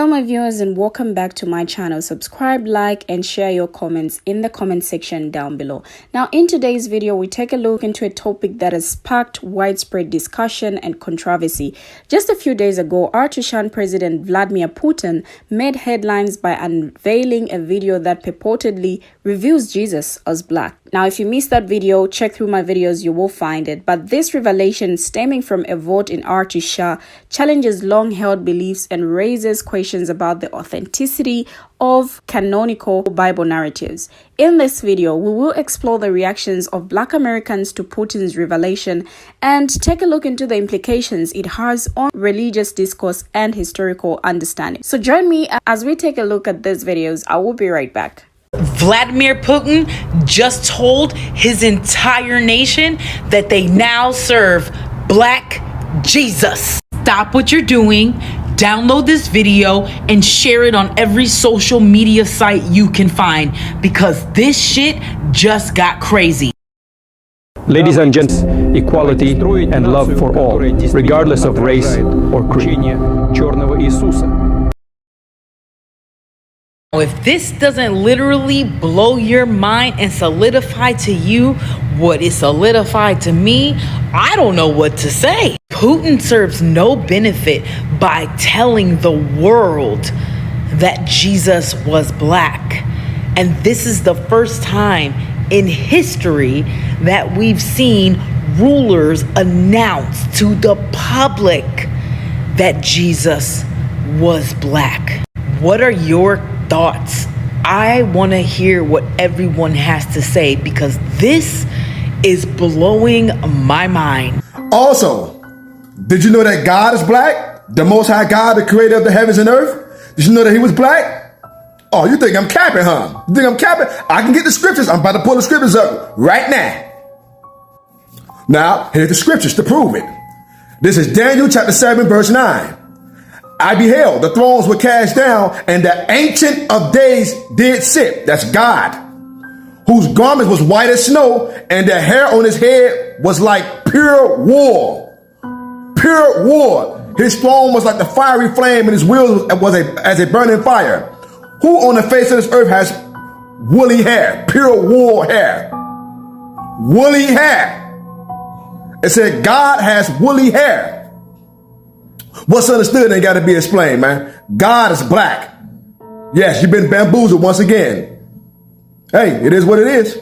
Hello my viewers and welcome back to my channel. Subscribe, like and share your comments in the comment section down below. Now in today's video we take a look into a topic that has sparked widespread discussion and controversy. Just a few days ago, Russian President Vladimir Putin made headlines by unveiling a video that purportedly reveals Jesus as black. Now if you missed that video, check through my videos, you will find it. But this revelation, stemming from a vote in Russia, challenges long-held beliefs and raises questions about the authenticity of canonical Bible narratives. In this video, we will explore the reactions of Black Americans to Putin's revelation and take a look into the implications it has on religious discourse and historical understanding. So join me as we take a look at these videos. I will be right back. Vladimir Putin just told his entire nation that they now serve Black Jesus. Stop what you're doing, download this video, and share it on every social media site you can find, because this shit just got crazy. Ladies and gents, equality and love for all, regardless of race or creed. If this doesn't literally blow your mind and solidify to you what is solidified to me, I don't know what to say. Putin serves no benefit by telling the world that Jesus was black. And this is the first time in history that we've seen rulers announce to the public that Jesus was black. What are your thoughts? I want to hear what everyone has to say, because this is blowing my mind. Also, did you know that God is black? The Most High God, the creator of the heavens and earth? Did you know that he was black? Oh, you think I'm capping, huh? You think I'm capping? I can get the scriptures. I'm about to pull the scriptures up right now. Now, here's the scriptures to prove it. This is Daniel chapter 7, verse 9. I beheld, the thrones were cast down, and the Ancient of Days did sit. That's God, whose garment was white as snow, and the hair on his head was like pure wool. Pure wool. His throne was like the fiery flame, and his wheels was as a burning fire. Who on the face of this earth has woolly hair? Pure wool hair. Woolly hair. It said God has woolly hair. What's understood ain't got to be explained, man. God is black. Yes, you've been bamboozled once again. Hey, it is what it is.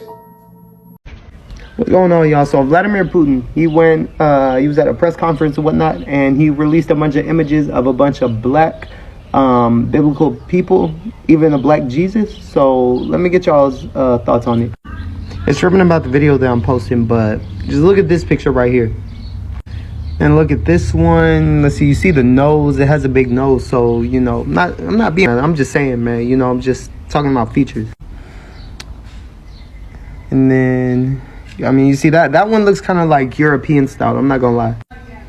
What's going on, y'all? So Vladimir Putin, he was at a press conference and whatnot, and he released a bunch of images of a bunch of black biblical people, even a black Jesus. So let me get y'all's thoughts on it. It's tripping about the video that I'm posting, but just look at this picture right here. And look at this one. Let's see, you see the nose, it has a big nose. So, you know, I'm just saying, man, you know, I'm just talking about features. And then, I mean, you see that one looks kind of like European style, I'm not gonna lie.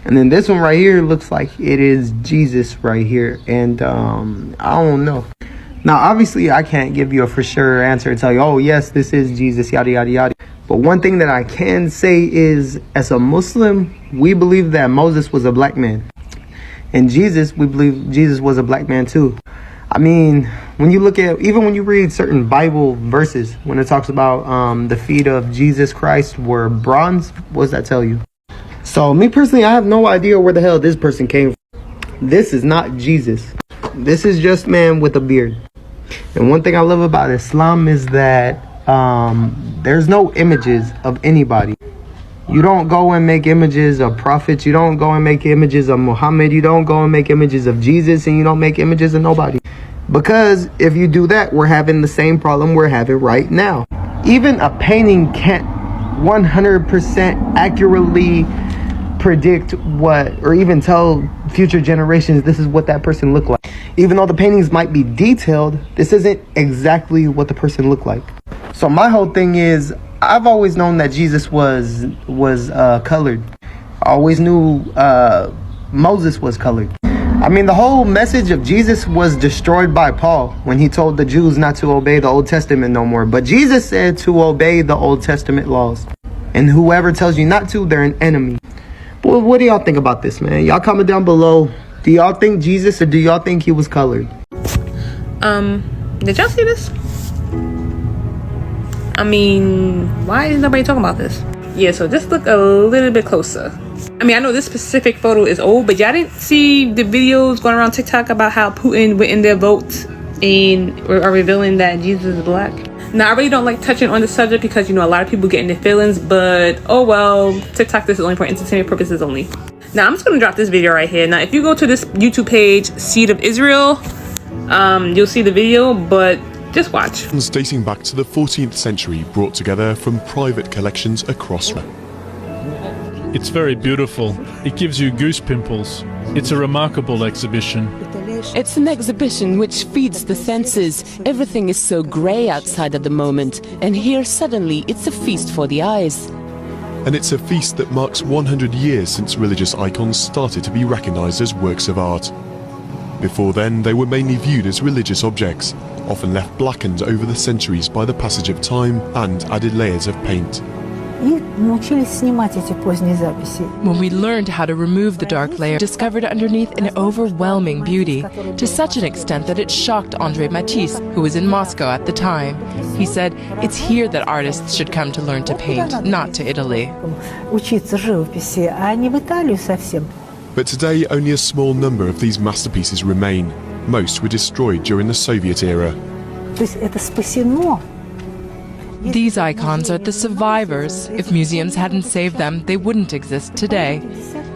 And then this one right here looks like it is Jesus right here. And I don't know. Now, obviously, I can't give you a for sure answer and tell you, oh, yes, this is Jesus, yada, yada, yada. But one thing that I can say is, as a Muslim, we believe that Moses was a black man. And Jesus, we believe Jesus was a black man too. I mean, when you look at, even when you read certain Bible verses, when it talks about the feet of Jesus Christ were bronze, what does that tell you? So me personally, I have no idea where the hell this person came from. This is not Jesus. This is just man with a beard. And one thing I love about Islam is that there's no images of anybody. You don't go and make images of prophets. You don't go and make images of Muhammad. You don't go and make images of Jesus, and you don't make images of nobody. Because if you do that, we're having the same problem we're having right now. Even a painting can't 100% accurately predict what, or even tell future generations this is what that person looked like. Even though the paintings might be detailed, this isn't exactly what the person looked like. So my whole thing is, I've always known that Jesus was colored. I always knew Moses was colored. I mean, the whole message of Jesus was destroyed by Paul when he told the Jews not to obey the Old Testament no more. But Jesus said to obey the Old Testament laws. And whoever tells you not to, they're an enemy. Well, what do y'all think about this, man? Y'all comment down below. Do y'all think Jesus, or do y'all think he was colored? Did y'all see this? I mean, why is nobody talking about this? Yeah, so just look a little bit closer. I mean, I know this specific photo is old, but y'all didn't see the videos going around TikTok about how Putin went in their votes and are revealing that Jesus is black? Now, I really don't like touching on the subject because, you know, a lot of people get in their feelings, but oh well, TikTok, this is only for entertainment purposes only. Now, I'm just gonna drop this video right here. Now, if you go to this YouTube page, Seed of Israel, you'll see the video, but just watch. Dating back to the 14th century, brought together from private collections across. It's very beautiful. It gives you goose pimples. It's a remarkable exhibition. It's an exhibition which feeds the senses. Everything is so grey outside at the moment, and here suddenly it's a feast for the eyes. And it's a feast that marks 100 years since religious icons started to be recognised as works of art. Before then, they were mainly viewed as religious objects, often left blackened over the centuries by the passage of time and added layers of paint. When we learned how to remove the dark layer, discovered underneath an overwhelming beauty, to such an extent that it shocked André Matisse, who was in Moscow at the time. He said, it's here that artists should come to learn to paint, not to Italy. But today, only a small number of these masterpieces remain. Most were destroyed during the Soviet era. These icons are the survivors. If museums hadn't saved them, they wouldn't exist today.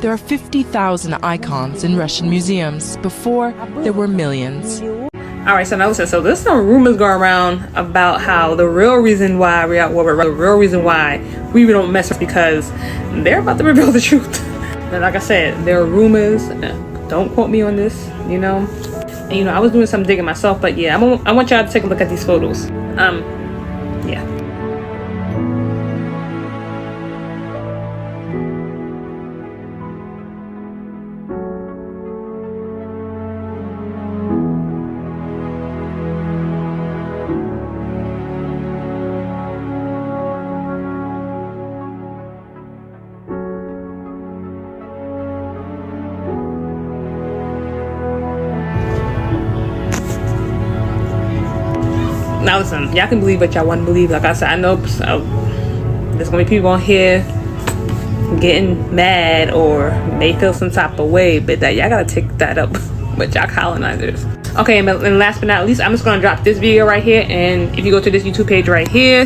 There are 50,000 icons in Russian museums. Before, there were millions. Alright, so now listen, so there's some rumors going around about how the real reason why we're at war, the real reason why we don't mess with, because they're about to reveal the truth. And like I said, there are rumors. Don't quote me on this, you know. And you know, I was doing some digging myself, but yeah, I want y'all to take a look at these photos. Yeah. Now listen, y'all can believe what y'all want to believe. Like I said, I know there's gonna be people on here getting mad or may feel some type of way, but that y'all gotta take that up with y'all colonizers. Okay, and last but not least, I'm just gonna drop this video right here, and if you go to this YouTube page right here,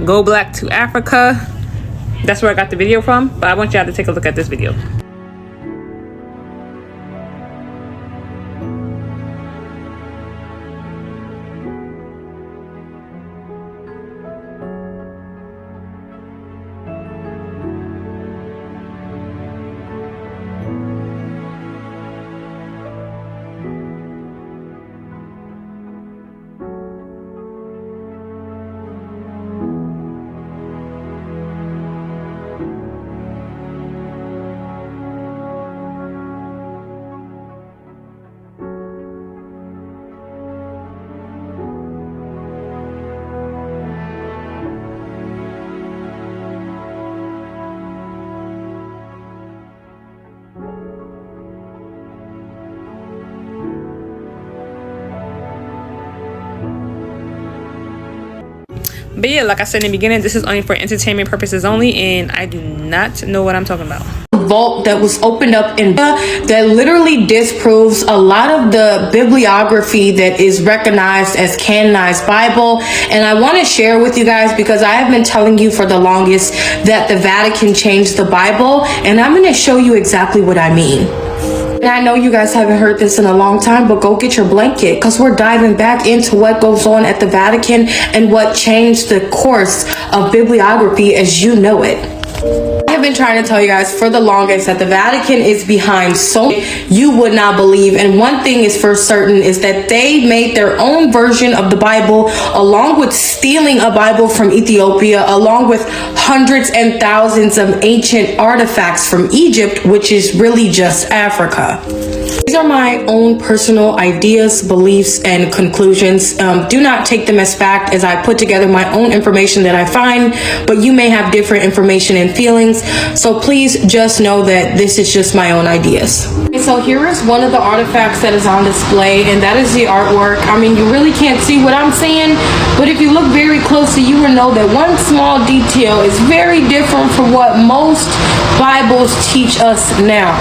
Go Black to Africa, that's where I got the video from, but I want y'all to take a look at this video. But yeah, like I said in the beginning, this is only for entertainment purposes only, and I do not know what I'm talking about. Vault that was opened up in that literally disproves a lot of the bibliography that is recognized as canonized Bible. And I want to share with you guys, because I have been telling you for the longest that the Vatican changed the Bible, and I'm going to show you exactly what I mean. And I know you guys haven't heard this in a long time, but go get your blanket, because we're diving back into what goes on at the Vatican and what changed the course of bibliography as you know it. I have been trying to tell you guys for the longest that the Vatican is behind so you would not believe. And one thing is for certain is that they made their own version of the Bible, along with stealing a Bible from Ethiopia, along with hundreds and thousands of ancient artifacts from Egypt, which is really just Africa. These are my own personal ideas, beliefs, and conclusions. Do not take them as fact, as I put together my own information that I find, but you may have different information and feelings. So please just know that this is just my own ideas. so here is one of the artifacts that is on display, and that is the artwork. I mean, you really can't see what I'm saying, but if you look very closely, you will know that one small detail is very different from what most Bibles teach us now.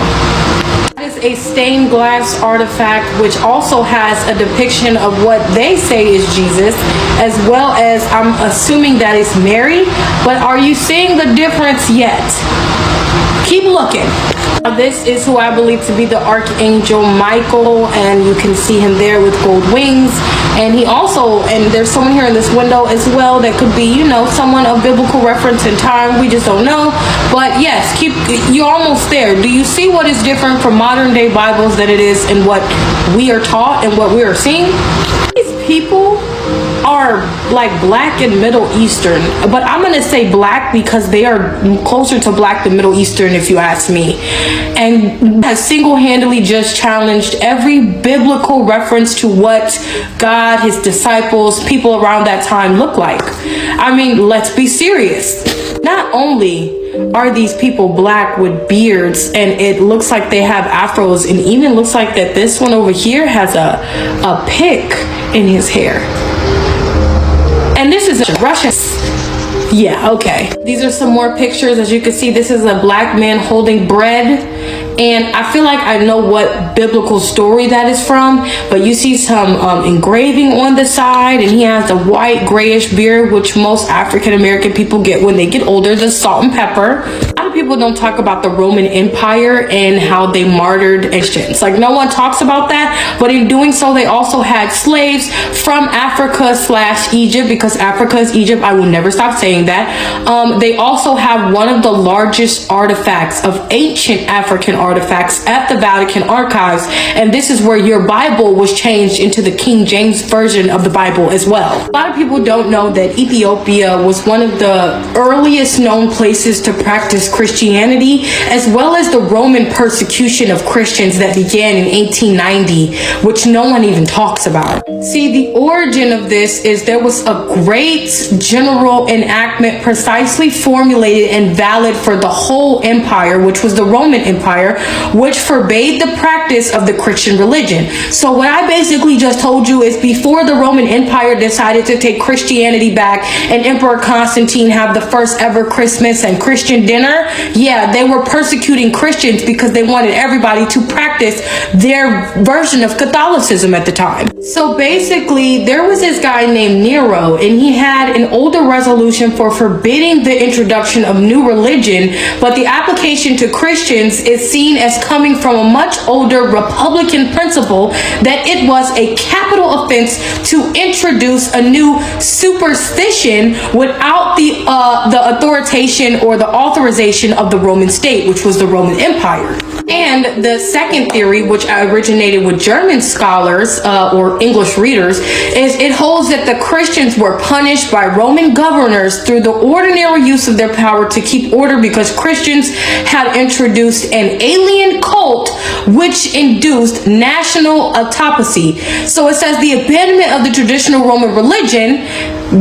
That is a stained glass artifact, which also has a depiction of what they say is Jesus, as well as, I'm assuming that is Mary, but are you seeing the difference yet? Keep looking. This is who I believe to be the Archangel Michael, and you can see him there with gold wings. And he also, and there's someone here in this window as well that could be, you know, someone of biblical reference in time. We just don't know. But yes, you're almost there. Do you see what is different from modern day Bibles than it is in what we are taught and what we are seeing? These people are like Black and Middle Eastern, but I'm gonna say Black because they are closer to Black than Middle Eastern, if you ask me, and has single-handedly just challenged every biblical reference to what God, his disciples, people around that time look like. I mean, let's be serious. Not only are these people Black with beards and it looks like they have afros, and even looks like that this one over here has a pick in his hair. And this is Russian. Yeah, okay. These are some more pictures. As you can see, this is a Black man holding bread. And I feel like I know what biblical story that is from, but you see some engraving on the side, and he has a white grayish beard, which most African American people get when they get older, the salt and pepper. A lot of people don't talk about the Roman Empire and how they martyred Christians. Like, no one talks about that, but in doing so, they also had slaves from Africa/Egypt, because Africa is Egypt. I will never stop saying that. They also have one of the largest artifacts of ancient African artifacts at the Vatican Archives, and this is where your Bible was changed into the King James Version of the Bible as well. A lot of people don't know that Ethiopia was one of the earliest known places to practice Christianity, as well as the Roman persecution of Christians that began in 1890, which no one even talks about. See, the origin of this is there was a great general enactment precisely formulated and valid for the whole empire, which was the Roman Empire, which forbade the practice of the Christian religion. So what I basically just told you is, before the Roman Empire decided to take Christianity back and Emperor Constantine have the first ever Christmas and Christian dinner, yeah, they were persecuting Christians because they wanted everybody to practice their version of Catholicism at the time. So basically, there was this guy named Nero, and he had an older resolution for forbidding the introduction of new religion, but the application to Christians is seen as coming from a much older Republican principle that it was a capital offense to introduce a new superstition without the authorization or the authorization of the Roman state, which was the Roman Empire. And the second theory, which originated with German scholars or English readers, is it holds that the Christians were punished by Roman governors through the ordinary use of their power to keep order, because Christians had introduced an alien cult which induced national autophagy. So it says the abandonment of the traditional Roman religion,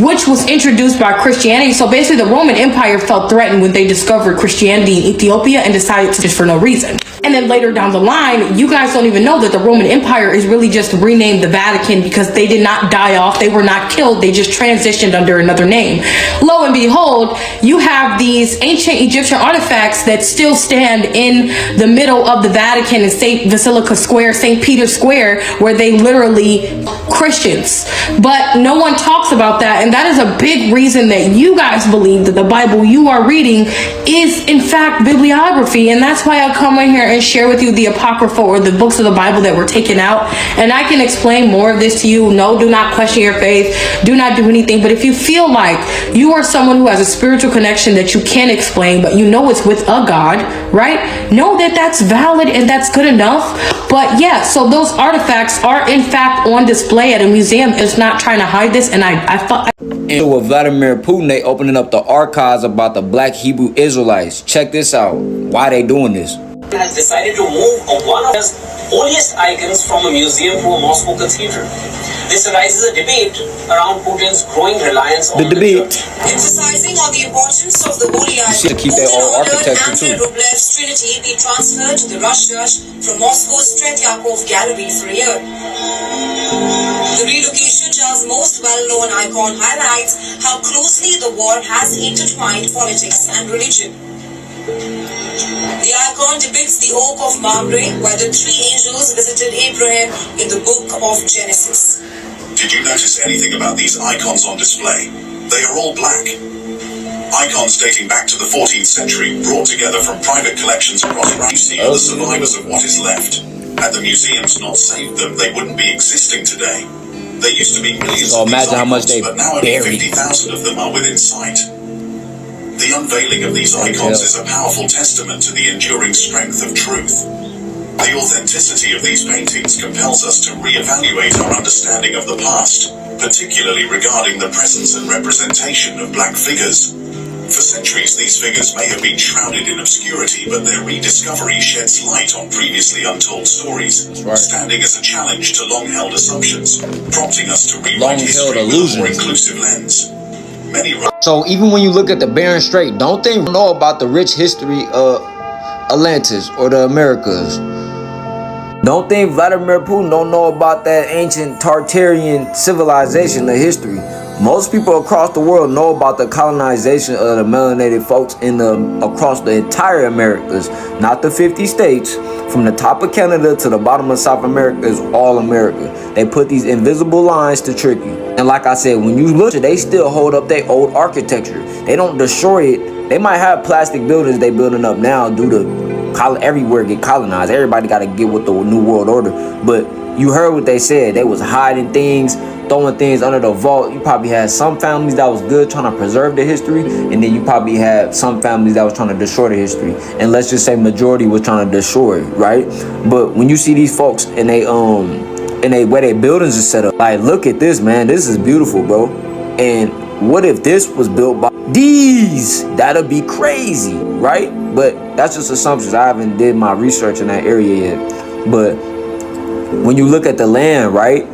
which was introduced by Christianity. So basically, the Roman Empire felt threatened when they discovered Christianity in Ethiopia and decided to just for no reason. And then later down the line, you guys don't even know that the Roman Empire is really just renamed the Vatican, because they did not die off. They were not killed. They just transitioned under another name. Lo and behold, you have these ancient Egyptian artifacts that still stand in the middle of the Vatican in St. Basilica Square, St. Peter Square, where they literally Christians. But no one talks about that. And that is a big reason that you guys believe that the Bible you are reading is in fact bibliography. And that's why I come in here and share with you the Apocrypha, or the books of the Bible that were taken out. And I can explain more of this to you. No, do not question your faith. Do not do anything. But if you feel like you are someone who has a spiritual connection that you can't explain, but you know it's with a God, right? Know that that's valid and that's good enough. But yeah, so those artifacts are in fact on display at a museum. It's not trying to hide this. And I thought... And with Vladimir Putin, they opening up the archives about the Black Hebrew Israelites. Check this out. Why they doing this? has decided to move one of his holiest icons from a museum to a Moscow cathedral. This arises a debate around Putin's growing reliance on the church. Emphasizing on the importance of the holy icon, to keep their own architecture too. Andrei Rublev's Trinity be transferred to the Rush Church from Moscow's Tretyakov Gallery for a year. The relocation to our most well-known icon highlights how closely the war has intertwined politics and religion. The icon depicts the Oak of Mamre, where the three angels visited Abraham in the book of Genesis. Did you notice anything about these icons on display? They are all black. Icons dating back to the 14th century, brought together from private collections across Russia. You see are the survivors of what is left. Had the museums not saved them, they wouldn't be existing today. There used to be millions of these icons, but now only 50,000 of them are within sight. The unveiling of these icons is a powerful testament to the enduring strength of truth. The authenticity of these paintings compels us to reevaluate our understanding of the past, particularly regarding the presence and representation of black figures. For centuries, these figures may have been shrouded in obscurity, but their rediscovery sheds light on previously untold stories, standing as a challenge to long-held assumptions, prompting us to rewrite history with a more inclusive lens. So even when you look at the Bering Strait, don't they know about the rich history of Atlantis or the Americas? Don't think Vladimir Putin don't know about that ancient Tartarian civilization, the history. Most people across the world know about the colonization of the melanated folks across the entire Americas, not the 50 states. From the top of Canada to the bottom of South America is all America. They put these invisible lines to trick you. And like I said, when you look, they still hold up their old architecture. They don't destroy it. They might have plastic buildings they building up now due to everywhere get colonized. Everybody got to get with the New World Order. But you heard what they said. They was hiding things, throwing things under the vault. You probably had some families that was good trying to preserve the history, and then you probably had some families that was trying to destroy the history. And let's just say majority was trying to destroy it, right? But when you see these folks and they where their buildings are set up, like, look at this, man. This is beautiful, bro. And what if this was built by these? That'd be crazy, right? But that's just assumptions. I haven't did my research in that area yet. But when you look at the land, right,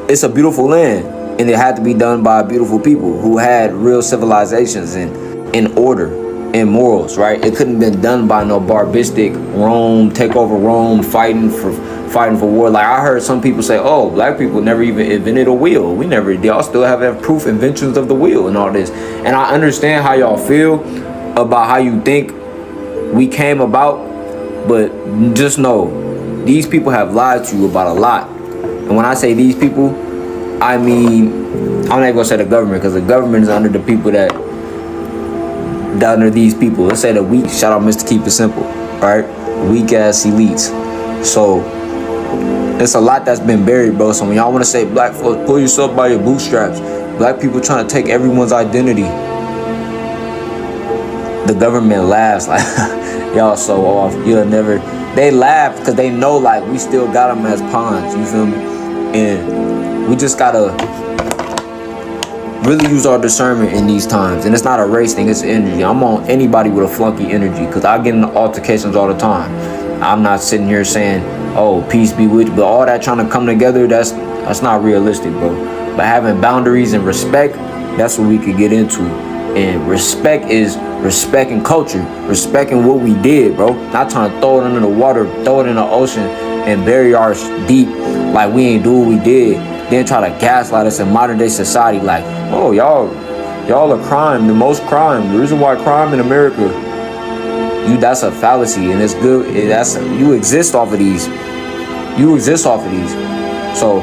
it's a beautiful land, and it had to be done by beautiful people who had real civilizations and in order and morals, right? It couldn't have been done by no barbistic Rome, take over Rome, fighting for war. Like, I heard some people say, oh, black people never even invented a wheel. Y'all still have proof inventions of the wheel and all this. And I understand how y'all feel about how you think we came about, but just know these people have lied to you about a lot. And when I say these people, I mean, I'm not even gonna say the government, because the government is under the people that under these people. Let's say the weak, shout out Mr. Keep It Simple, right? Weak ass elites. So it's a lot that's been buried, bro. So when y'all want to say black folks, pull yourself by your bootstraps, black people trying to take everyone's identity, the government laughs like, y'all so off. You'll never. They laugh because they know, like, we still got them as pawns. You feel me? And we just gotta really use our discernment in these times. And it's not a race thing, it's energy. I'm on anybody with a flunky energy, because I get into altercations all the time. I'm not sitting here saying, oh, peace be with you, but all that trying to come together, that's not realistic, bro. But having boundaries and respect, that's what we could get into. And respect is respecting culture, respecting what we did, bro. Not trying to throw it under the water, throw it in the ocean, and bury ours deep like we ain't do what we did. Then try to gaslight us in modern day society like, oh, y'all are crime, the most crime. The reason why crime in America, that's a fallacy, and it's good. You exist off of these. So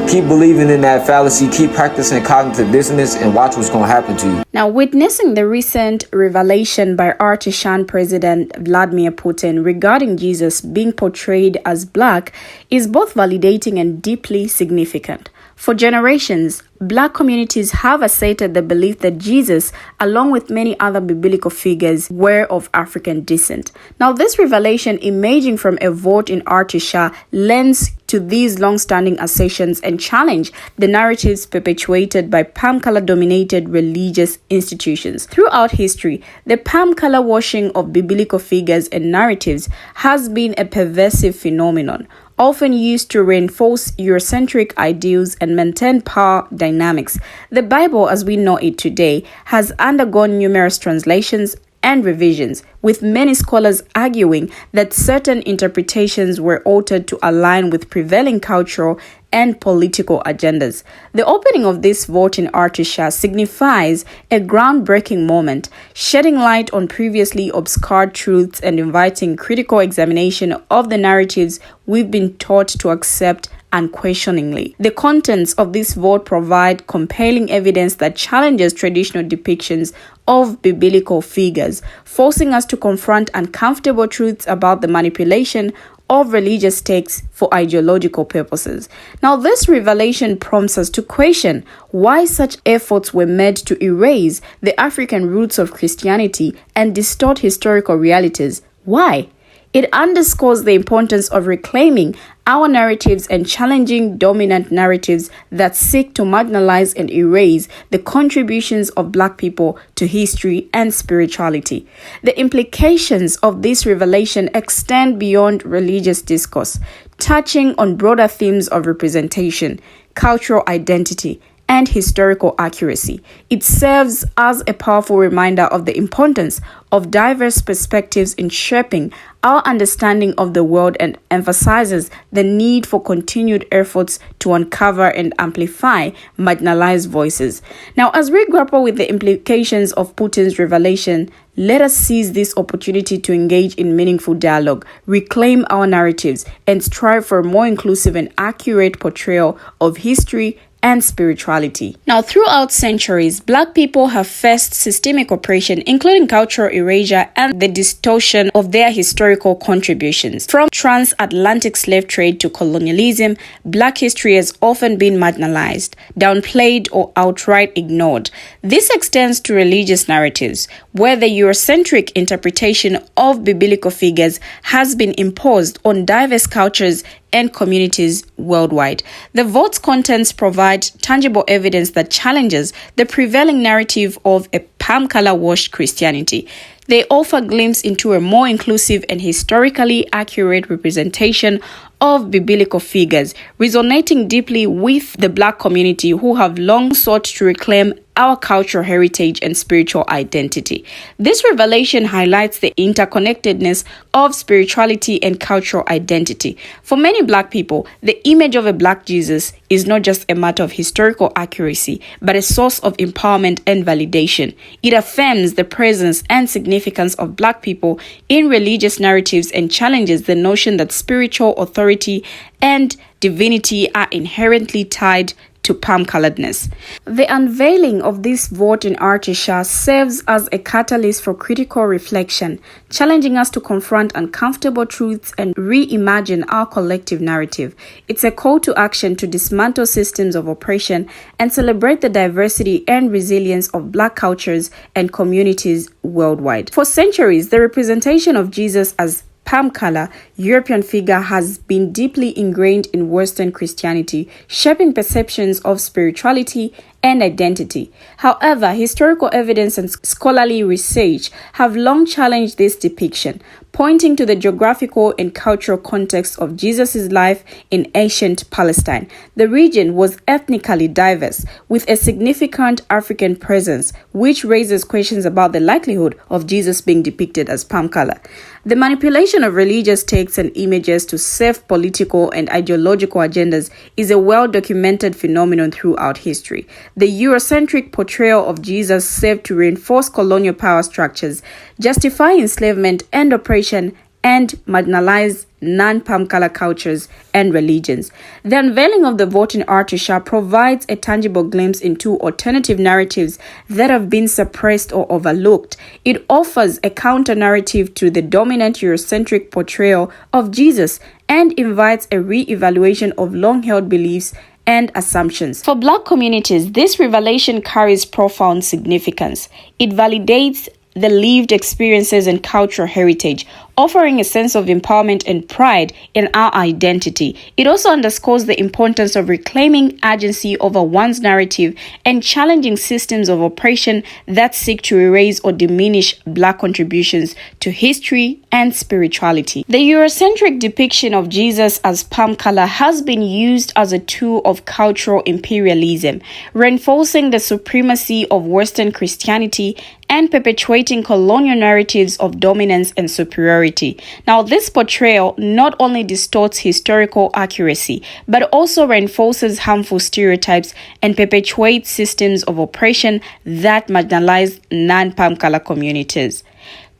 keep believing in that fallacy, keep practicing cognitive dissonance, and watch what's going to happen to you. Now, witnessing the recent revelation by Russian President Vladimir Putin regarding Jesus being portrayed as black is both validating and deeply significant. For generations, Black communities have asserted the belief that Jesus, along with many other biblical figures, were of African descent. Now, this revelation emerging from a vote in Artisha lends to these long-standing assertions and challenge the narratives perpetuated by palm color-dominated religious institutions. Throughout history, the palm color washing of biblical figures and narratives has been a pervasive phenomenon, often used to reinforce Eurocentric ideals and maintain power dynamics. The Bible, as we know it today, has undergone numerous translations and revisions, with many scholars arguing that certain interpretations were altered to align with prevailing cultural and political agendas. The opening of this vote in Artisha signifies a groundbreaking moment, shedding light on previously obscured truths and inviting critical examination of the narratives we've been taught to accept unquestioningly. The contents of this vote provide compelling evidence that challenges traditional depictions of biblical figures, forcing us to confront uncomfortable truths about the manipulation of religious texts for ideological purposes. Now, this revelation prompts us to question why such efforts were made to erase the African roots of Christianity and distort historical realities. Why? It underscores the importance of reclaiming our narratives and challenging dominant narratives that seek to marginalize and erase the contributions of Black people to history and spirituality. The implications of this revelation extend beyond religious discourse, touching on broader themes of representation, cultural identity, and historical accuracy. It serves as a powerful reminder of the importance of diverse perspectives in shaping our understanding of the world and emphasizes the need for continued efforts to uncover and amplify marginalized voices. Now, as we grapple with the implications of Putin's revelation, let us seize this opportunity to engage in meaningful dialogue, reclaim our narratives, and strive for a more inclusive and accurate portrayal of history and spirituality. Now, throughout centuries, Black people have faced systemic oppression, including cultural erasure and the distortion of their historical contributions. From transatlantic slave trade to colonialism, Black history has often been marginalized, downplayed, or outright ignored. This extends to religious narratives, where the Eurocentric interpretation of biblical figures has been imposed on diverse cultures and communities worldwide. The vote's contents provide tangible evidence that challenges the prevailing narrative of a palm color washed Christianity. They offer a glimpse into a more inclusive and historically accurate representation of biblical figures, resonating deeply with the Black community who have long sought to reclaim our cultural heritage and spiritual identity. This revelation highlights the interconnectedness of spirituality and cultural identity. For many Black people, the image of a Black Jesus is not just a matter of historical accuracy, but a source of empowerment and validation. It affirms the presence and significance of Black people in religious narratives and challenges the notion that spiritual authority and divinity are inherently tied to palm-coloredness. The unveiling of this vote in Artisha serves as a catalyst for critical reflection, challenging us to confront uncomfortable truths and reimagine our collective narrative. It's a call to action to dismantle systems of oppression and celebrate the diversity and resilience of Black cultures and communities worldwide. For centuries, the representation of Jesus as palm color European figure has been deeply ingrained in Western Christianity, shaping perceptions of spirituality and identity. However, historical evidence and scholarly research have long challenged this depiction, pointing to the geographical and cultural context of Jesus' life in ancient Palestine. The region was ethnically diverse, with a significant African presence, which raises questions about the likelihood of Jesus being depicted as palm color. The manipulation of religious texts and images to serve political and ideological agendas is a well-documented phenomenon throughout history. The Eurocentric portrayal of Jesus served to reinforce colonial power structures, justify enslavement and oppression, and marginalize non-palm color cultures and religions. The unveiling of the vote in Artisha provides a tangible glimpse into alternative narratives that have been suppressed or overlooked. It offers a counter-narrative to the dominant Eurocentric portrayal of Jesus and invites a re-evaluation of long-held beliefs and assumptions. For Black communities, this revelation carries profound significance. It validates the lived experiences and cultural heritage, offering a sense of empowerment and pride in our identity. It also underscores the importance of reclaiming agency over one's narrative and challenging systems of oppression that seek to erase or diminish Black contributions to history and spirituality. The Eurocentric depiction of Jesus as palm color has been used as a tool of cultural imperialism, reinforcing the supremacy of Western Christianity and perpetuating colonial narratives of dominance and superiority. Now, this portrayal not only distorts historical accuracy, but also reinforces harmful stereotypes and perpetuates systems of oppression that marginalize non-palm color communities.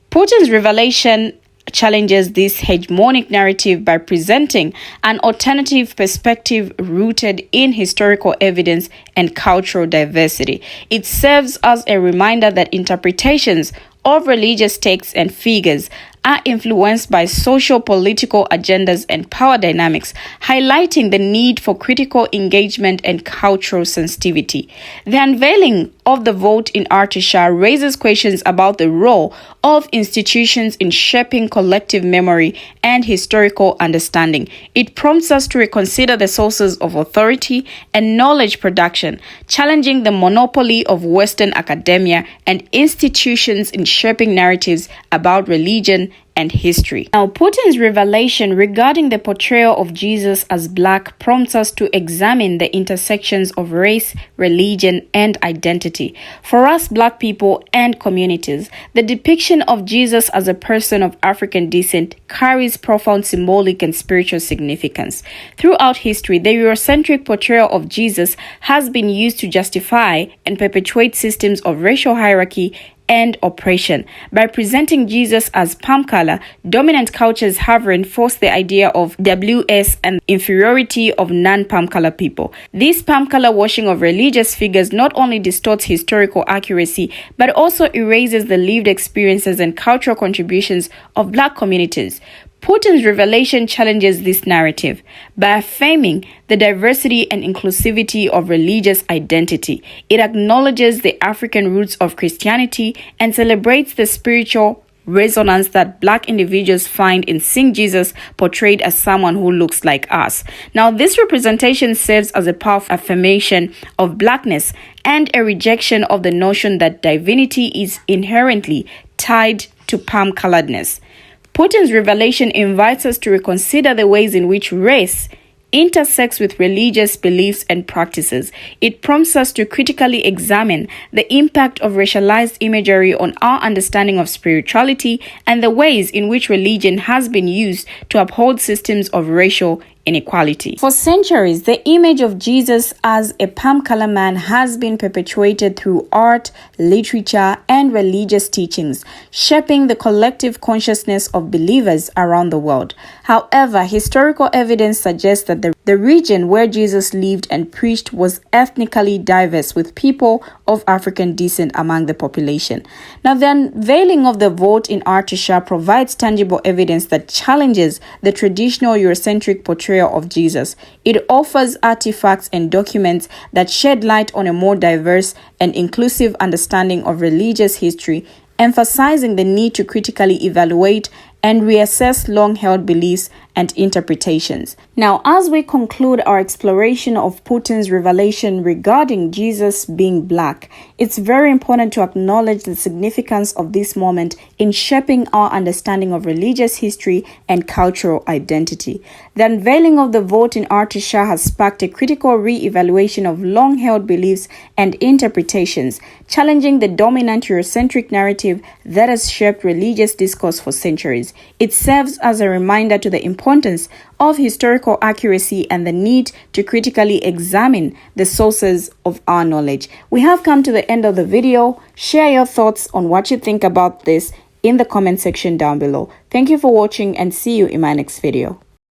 Putin's revelation challenges this hegemonic narrative by presenting an alternative perspective rooted in historical evidence and cultural diversity. It serves as a reminder that interpretations of religious texts and figures are influenced by social, political agendas and power dynamics, highlighting the need for critical engagement and cultural sensitivity. The unveiling of the vote in Arusha raises questions about the role of institutions in shaping collective memory and historical understanding. It prompts us to reconsider the sources of authority and knowledge production, challenging the monopoly of Western academia and institutions in shaping narratives about religion and history. Now, Putin's revelation regarding the portrayal of Jesus as Black prompts us to examine the intersections of race, religion, and identity. For us Black people and communities, the depiction of Jesus as a person of African descent carries profound symbolic and spiritual significance. Throughout history, the Eurocentric portrayal of Jesus has been used to justify and perpetuate systems of racial hierarchy and oppression. By presenting Jesus as palm color, dominant cultures have reinforced the idea of WS and inferiority of non-palm color people. This palm color washing of religious figures not only distorts historical accuracy, but also erases the lived experiences and cultural contributions of Black communities. Putin's revelation challenges this narrative by affirming the diversity and inclusivity of religious identity. It acknowledges the African roots of Christianity and celebrates the spiritual resonance that Black individuals find in seeing Jesus portrayed as someone who looks like us. Now, this representation serves as a powerful affirmation of Blackness and a rejection of the notion that divinity is inherently tied to palm-coloredness. Putin's revelation invites us to reconsider the ways in which race intersects with religious beliefs and practices. It prompts us to critically examine the impact of racialized imagery on our understanding of spirituality and the ways in which religion has been used to uphold systems of racial inequality. For centuries, the image of Jesus as a palm color man has been perpetuated through art, literature, and religious teachings, shaping the collective consciousness of believers around the world. However, historical evidence suggests that the region where Jesus lived and preached was ethnically diverse, with people of African descent among the population. Now, the unveiling of the vote in Arusha provides tangible evidence that challenges the traditional Eurocentric portrayal of Jesus. It offers artifacts and documents that shed light on a more diverse and inclusive understanding of religious history, emphasizing the need to critically evaluate and reassess long-held beliefs and interpretations. Now, as we conclude our exploration of Putin's revelation regarding Jesus being Black, it's very important to acknowledge the significance of this moment in shaping our understanding of religious history and cultural identity. The unveiling of the vote in Arusha has sparked a critical re-evaluation of long-held beliefs and interpretations, challenging the dominant Eurocentric narrative that has shaped religious discourse for centuries. It serves as a reminder to the importance of historical accuracy and the need to critically examine the sources of our knowledge. We have come to the end of the video. Share your thoughts on what you think about this in the comment section down below. Thank you for watching and see you in my next video.